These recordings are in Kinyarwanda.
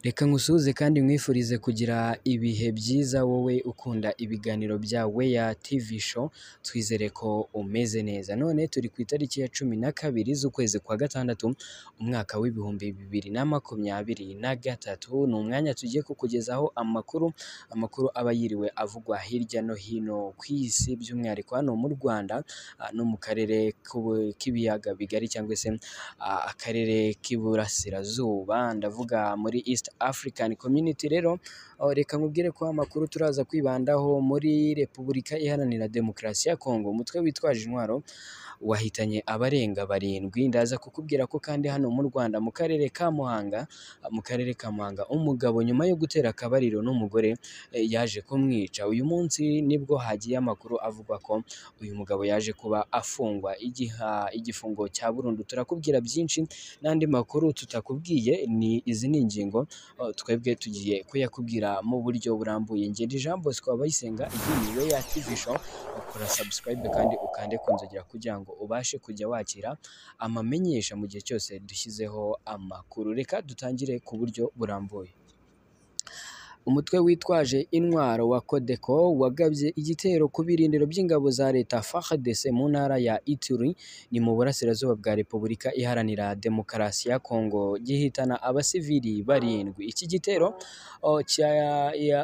Reka nkusuhuze kandi nkwifurize kugira ibihe byiza wowe ukunda ibiganiro bya Weya TV show, twizere ko umeze neza. None turi ku itariki ya 12 z'ukwezi kwa gatandatu umwaka w'ibihumbi 2023. Ni umwanya tugiye kukugezaho amakuru aba yiriwe avugwa hirya no hino ku isi, by'umwihariko hano mu Rwanda no mu karere k'ibiyaga bigari cyangwa se akarere k'iburasirazuba, ndavuga muri East African Community. Rero reka nkubwire ko amakuru turaza kwibandaho muri Repubulika Iharanira Demokarasi ya Kongo. Umutwe witwaje intwaro wahitanye abarenga 7. Ndaza kukubwira ko kandi hano mu Rwanda mu karere ka Muhanga umugabo nyuma yo gutera akabariro n'umugore yaje kumwica. Uyu munsi nibwo hagiye amakuru avuga ko uyu mugabo yaje kuba afungwa igifungo cya burundu. Turakubwira byinshi n'andi makuru tutakubwiye, izi ni ingingo twebwe tugiye kuyakubwira mu buryo burambuye. Ngende Jambo twabayisenga, iyi ni Weya TV show. Ukora subscribe kandi ukande kunzogera kugira ngo ubashe kujya wakira amamenyesha mu gihe cyose dushyizeho amakuru. Reka dutangire ku buryo burambuye. Umutwe witwaje intwaro wa Kodeko wagabye igitero ku birindiro by'ingabo za leta RDC mu ntara ya Ituri ni mu burasirazuba bwa Repubulika Iharanira Demokarasi ya Kongo, gihitana abasivili 7. Iki gitero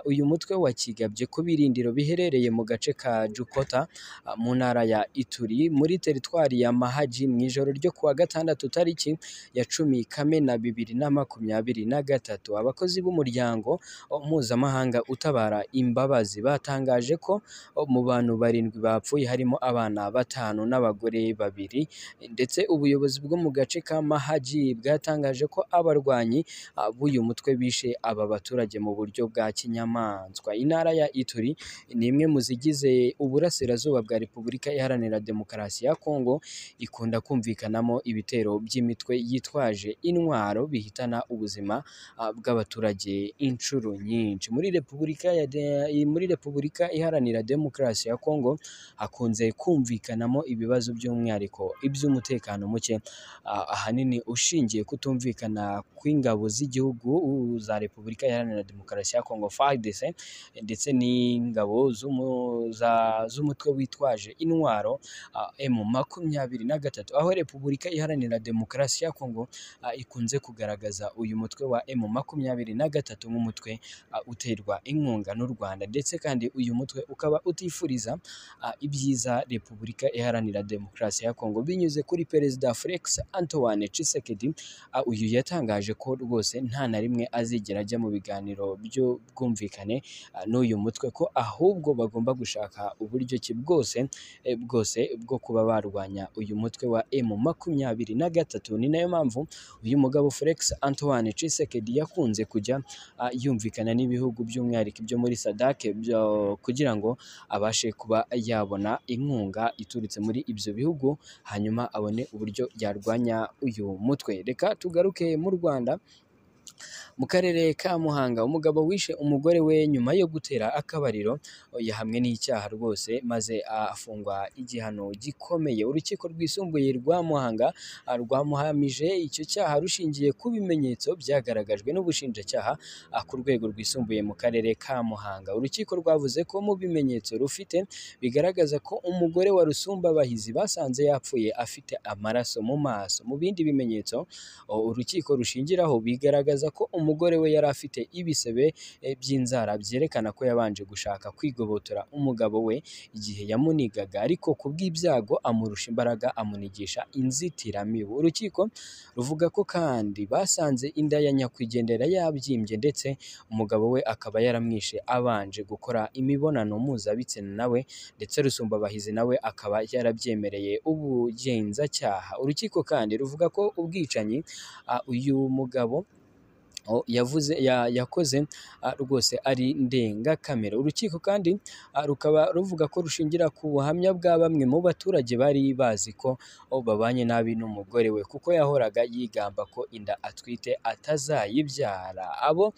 uyu mutwe wakigabye ku birindiro biherereye mu gace ka Jukota mu ntara ya Ituri muri teritwari ya Mahaji mu ijoro ryo kuwa gatandatu tariki ya 10 Kamena 2023. Abakozi b'umuryango mpuzamahanga utabara imbabazi batangaje ko mu bantu 7 bapfuye harimo abana 5 n'abagore 2, ndetse ubuyobozi bwo mu gace ka Mahaji bwatangaje ko abarwanyi b'uyu mutwe bishe aba baturage mu buryo bwa kinyamaswa. Intara ya Ituri ni imwe mu zigize uburasirazuba bwa Repubulika Iharanira Demokarasi ya Kongo, ikunda kumvikanamo ibitero by'imitwe yitwaje intwaro bihitana ubuzima bw'abaturage inshuro nyinshi. Muri Repubulika Iharanira Demokarasi ya Kongo hakunze kumvikanamo ibibazo by'umwihariko iby'umutekano muke, ahanini ushingiye kutumvikana kw'ingabo z'igihugu za Repubulika Iharanira Demokarasi ya Kongo RDC ndetse n'ingabo z'umutwe witwaje intwaro M23, aho Repubulika Iharanira Demokarasi ya Kongo ikunze kugaragaza uyu mutwe wa M23 nk'umutwe uterwa inkunga n'u Rwanda, ndetse kandi uyu mutwe ukaba utifuriza ibyiza Repubulika Iharanira Demokarasi ya Kongo. Binyuze kuri Perezida Felix Antoine Tshisekedi, uyu yatangaje ko rwose nta na rimwe azigera ajya mu biganiro bwumvikane n'uyu mutwe, ko ahubwo bagomba gushaka uburyo ki bwose bwo kuba barwanya uyu mutwe wa M23. Ni nayo mpamvu uyu mugabo Felix Antoine Tshisekedi yakunze kujya yumvikana n'ibihugu by'umwihariko byo muri SADC kugira ngo abashe kuba yabona inkunga iturutse muri ibyo bihugu, hanyuma abone uburyo yarwanya uyu mutwe. Reka tugaruke mu Rwanda mu karere ka Muhanga. Umugabo wishe umugore we nyuma yo gutera akabariro yahamwe n'icyaha rwose maze afungwa igihano gikomeye. Urukiko rwisumbuye rwa Muhanga rwamuhamije icyo cyaha rushingiye ku bimenyetso byagaragajwe n'ubushinjacyaha ku rwego rwisumbuye mu karere ka Muhanga. Urukiko rwavuze ko mu bimenyetso rufite bigaragaza ko umugore wa Rusumbabahizi basanze yapfuye afite amaraso mu maso. Mu bindi bimenyetso urukiko rushingiraho bigaragaza ko umugore we yari afite ibisebe by'inzara byerekana ko yabanje gushaka kwigobotora umugabo we igihe yamunigaga, ariko ku bw'ibyago amurusha imbaraga amunigisha inzitiramibu. Urukiko ruvuga ko kandi basanze inda ya nyakwigendera yabyimbye, ndetse umugabo we akaba yaramwishe abanje gukora imibonano mpuzabitsina nawe, ndetse Rusumbabahizi nawe akaba yarabyemereye ubugenzacyaha. Urukiko kandi ruvuga ko ubwicanyi uyu mugabo yakoze rwose ari ndengakamere. Urukiko kandi rukaba ruvuga ko rushingira ku buhamya bwa bamwe mu baturage bari bazi ko babanye nabi n'umugore we, kuko yahoraga yigamba ko inda atwite atazayibyara. Abo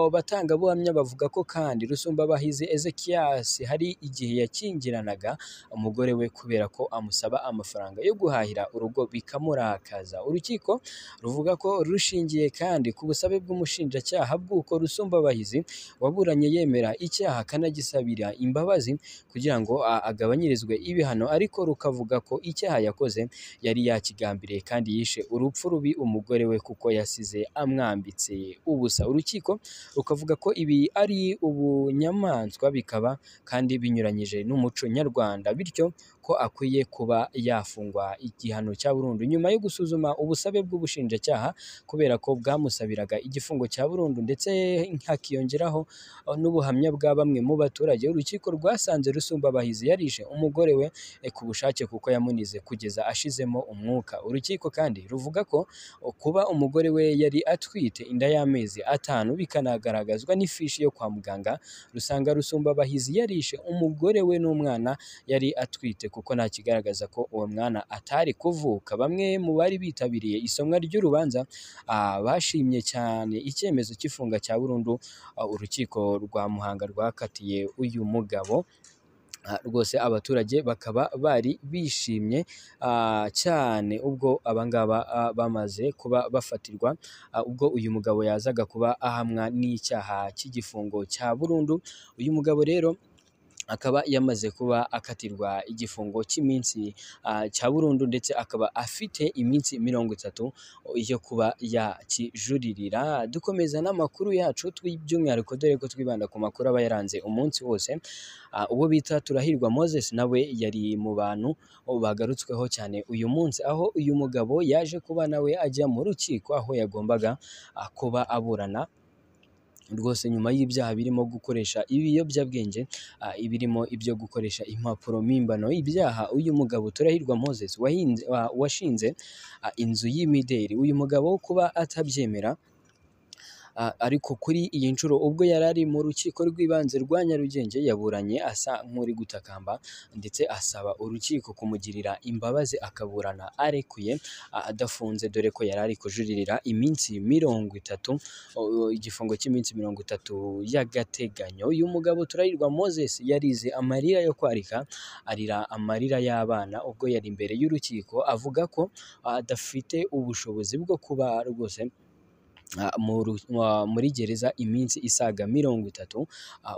batangabuhamya bavuga ko kandi Rusumbabahizi Ezekias hari igihe yakingiranaga umugore we kubera ko amusaba amafaranga yo guhahira urugo bikamurakaza. Urukiko ruvuga ko rushingiye kandi ku busabe bw'umushinjacyaha bw'uko Rusumbabahizi waburanye yemera icyaha akanagisabira imbabazi kugira ngo agabanyirizwe ibihano, ariko rukavuga ko icyaha yakoze yari yakigambiriye kandi yishe urupfu rubi umugore we kuko yasize amwambitse ubusa. Urukiko rukavuga ko ibi ari ubunyamaswa bikaba kandi binyuranyije n'umuco nyarwanda, bityo ko akwiye kuba yafungwa igihano cya burundu. Nyuma yo gusuzuma ubusabe bw'ubushinjacyaha kubera ko bwamusabiraga igifungo cya burundu ndetse hakiyongeraho n'ubuhamya bwa bamwe mu baturage, urukiko rwasanze Rusumbabahizi yarishe umugore we ku bushake kuko yamunize kugeza ashizemo umwuka. Urukiko kandi ruvuga ko kuba umugore we yari atwite inda y'amezi 5 bikanagaragazwa n'ifishi yo kwa muganga, rusanga Rusumbabahizi yarishe umugore we n'umwana yari atwite kuko nta kigaragaza ko uwo mwana atari kuvuka. Bamwe mu bari bitabiriye isomwa ry'urubanza bashimye cyane icyemezo cy'ifunga cya burundu urukiko rwa Muhanga rwakatiye uyu mugabo. Rwose abaturage bakaba bari bishimye cyane ubwo abangaba bamaze kuba bafatirwa, ubwo uyu mugabo yazaga kuba ahamwa n'icyaha cy'igifungo cya burundu. Uyu mugabo rero akaba yamaze kuba akatirwa igifungo cy'iminsi cya burundu ndetse akaba afite iminsi 30 yo kuba yakijuririra. Dukomeza n'amakuru yacu by'umwihariko dore ko twibanda ku makuru aba yaranze umunsi wose. Uwo bita Turahirwa Moses nawe yari mu bantu bagarutsweho cyane uyu munsi, aho uyu mugabo yaje kuba nawe ajya mu rukiko aho yagombaga kuba aburana rwose nyuma y'ibyaha birimo gukoresha ibiyobyabwenge, ibirimo ibyo gukoresha impapuro mpimbano. Ibyaha uyu mugabo Turahirwa Moses washinze inzu y'imideri, uyu mugabo kuba atabyemera, ariko kuri iyi nshuro ubwo yari ari mu rukiko rw'ibanze rwa Nyarugenge yaburanye asa nk'uri gutakamba ndetse asaba urukiko kumugirira imbabazi akaburana arekuye adafunze, dore ko yari ari kujuririra iminsi 30 igifungo cy'iminsi 30 y'agateganyo. Uyu mugabo Turahirwa Moses yarize amarira yo kwarika, arira amarira y'abana ubwo yari imbere y'urukiko avuga ko adafite ubushobozi bwo kuba rwose muri gereza iminsi isaga 30.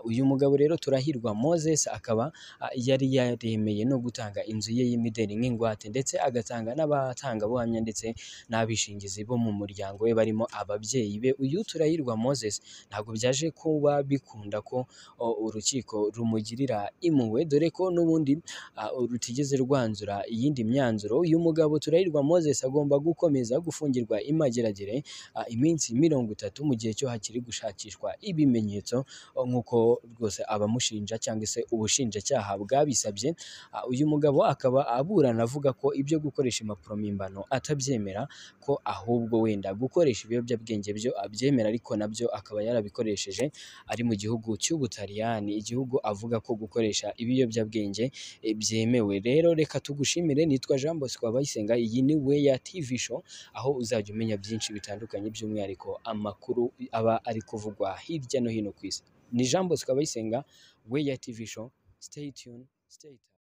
Uyu mugabo rero Turahirwa Moses akaba yari yaremeye no gutanga inzu ye y'imideri nk'ingwate ndetse agatanga n'abatangabuhamya ndetse n'abishingizi bo mu muryango we barimo ababyeyi be. Uyu Turahirwa Moses ntabwo byaje kuba bikunda ko urukiko rumugirira impuhwe, dore ko n'ubundi rutigeze rwanzura iyindi myanzuro. Uyu mugabo Turahirwa Moses agomba gukomeza gufungirwa imageragere iminsi 30 mu gihe cyo hakiri gushakishwa ibimenyetso nk'uko rwose abamushinja cyangwa se ubushinjacyaha bwabisabye. Uyu mugabo akaba aburana avuga ko ibyo gukoresha impapuro mpimbano atabyemera, ko ahubwo wenda gukoresha ibiyobyabwenge byo abyemera, ariko nabyo akaba yarabikoresheje ari mu gihugu cy'Ubutaliyani, igihugu avuga ko gukoresha ibiyobyabwenge byemewe. Rero reka tugushimire, nitwa Jean Bosco Abayisenga, iyi ni Weya TV show aho uzajya umenya byinshi bitandukanye by'umwihariko amakuru aba ari kuvugwa hirya no hino ku isi. Ni Jean Bosco Abayisenga, Weya TV show. Stay tuned, stay tuned.